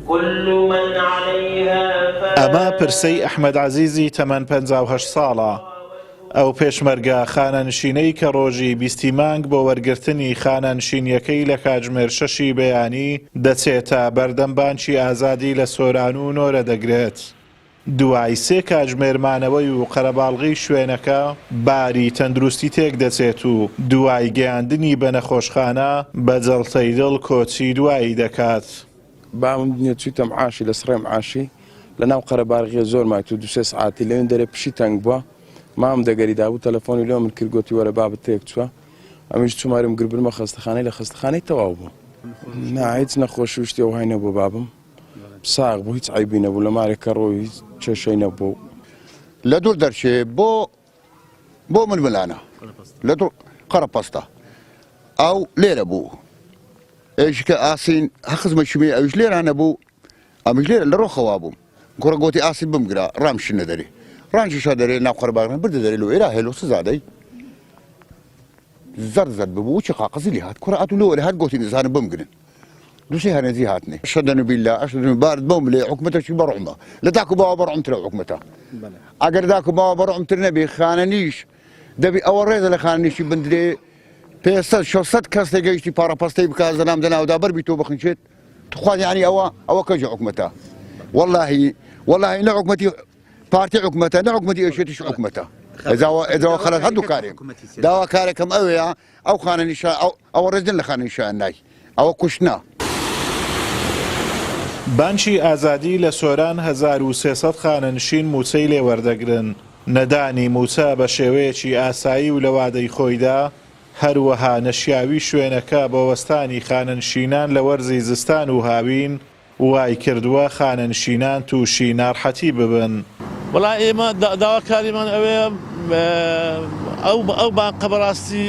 كل من عليها فان. ئەمە پرسەی ئەحمەد عەزیزی تەمەن 58 ساڵە. ئەو پێشمەرگە خانەنشینەی کە ڕۆژی 20 مانگ بۆ وەرگرتنی خانەنشینیەکەی لە کاتژمێر 6 بەیانی دەچێتە بەردەم بانکی ئازادی لە سۆران و نۆرە دەگرێت. دوای 3 کاتژمێرمانەوەی و قەرەباڵغی شوێنەکە باری تەندروستی تێک دەچێت و دوای گەیاندنی بە نەخۆشخانە بە جەڵتەی دڵ کۆچی دوایی دەکات. بام دنیا چیتە معاشی لە سڕێ معاشی لەناو قەرەباڵغیە زۆر مایت و 2 ساعتی لەوێن دەرێ پشی تەنگ بووە. مام دەگەریدا بوو تەلەفۆنی لێ من کرد گوتی وەرە بابت تێک چووە. ئەمیش چوومارم گربرمە خەستەخانەی لە خەستەخانەی تەواو بوو. هیچ نەخۆشی شتێ وهای نەبوو بابم. ساغ بوو هیچ عیبی نەبوو لە مارێکە ڕۆی هیچ کێشەی نەبوو. لە دوور دەرچێ بۆ ململانە لە دوور قەرەپەستە ئەو لێرە بوو. ئێشکە ئاسین هەخزمەشمی ئەوش لێرانە بوو ئەمیش لێرە لە ڕۆخەوا بووم. گۆڕە گوتی ئاسین بمگرا ڕامشنە دەرێ. ڕانجیشە دەرێ ناو قەرەباڵغیان بردە دەرێ لەو ئێرا هێلۆ سزادەی زەرزەت ببوو چ قاقەزی لێ هات کوڕە ئەتو لەوە لە هات گوتی نزانم بمگرن. دووسێ هەنێزی هاتنێ شەدەن بالله ئەشهد بارد بۆم لێ حکومەتەشی بەڕعمە لە تاکو باوە بەڕعمترە حکومەتە. ئەگەر داکو باوە بەڕعمتر نەبێ خانەنیش دەبی ئەوە ڕێزە لە خانەنیشی بندرێ 500 کەس تێگەیشتی پاڕەپەستەی بکات زەنام دەناودا بەربی تۆ بخنچێت تخوازی عنی ئەوە کەژە حکومەتە. والله نە حکومەتی پارتی حکومەتە نە حکومەتی ئێشێتیش حکومەتە. ئێزەوە خەلەت هەردوو کارێک داوا کارێکم ئەوەیە ئەو خانەنیشە ئەوە ڕێزن لە خانەنیشان نای ئەوە کوشتنە. بانکی ئازادی لە سۆران 1300 خانەنشین موچەی لێوەردەگرن. نەدانی موچە بە شێوەیەکی ئاسایی و لە وادەی خۆیدا هەروەها نەشیاوی شوێنەکە بە وەستانی خانەنشینان لە وەرزی زستان و هاوین وای کردووە خانەنشینان تووشی ناڕحەتی ببن. وڵای ئێمە داواکاریمان ئەوەیە ئەو بانقە بەڕاستی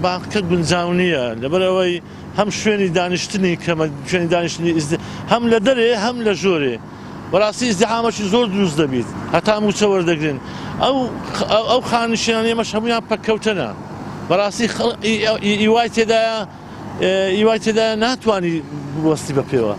بانکەکە گونجاو نییە لەبەرەوەی هەم شوێنی دانیشتنی کەمە شوێنی دانیشتنی هەم لە دەرێ هەم لە ژۆرێ بەڕاستی ئیزدیحامەشی زۆر دروست دەبیت هەتا موچە وەردەگرن. ئەو خانەنشینان ئێمەش هەموویان پەککەوتنە بەڕاستی ئیوای تێدایە ناتوانی بوەستی بە پێوە.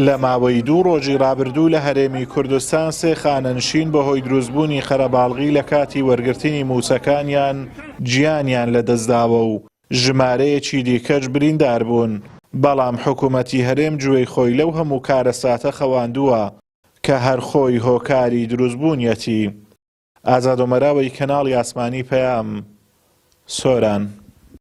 لە ماوەی 2 ڕۆژی ڕابردوو لە هەرێمی کوردستان 3 خانەنشین بەهۆی دروستبوونی خەرەباڵغی لە کاتی وەرگرتنی موچەکانیان گیانیان لەدەستداوە و ژمارەیەکی دیکەش بریندار بوون. بەڵام حکوومەتی هەرێم گوێی خۆی لەو هەموو کارەساتە خەواندووە کە هەر خۆی هۆکاری دروستبوونیەتی. ئازاد ئۆمەراوی کەناڵی ئاسمانی پەیام سۆران.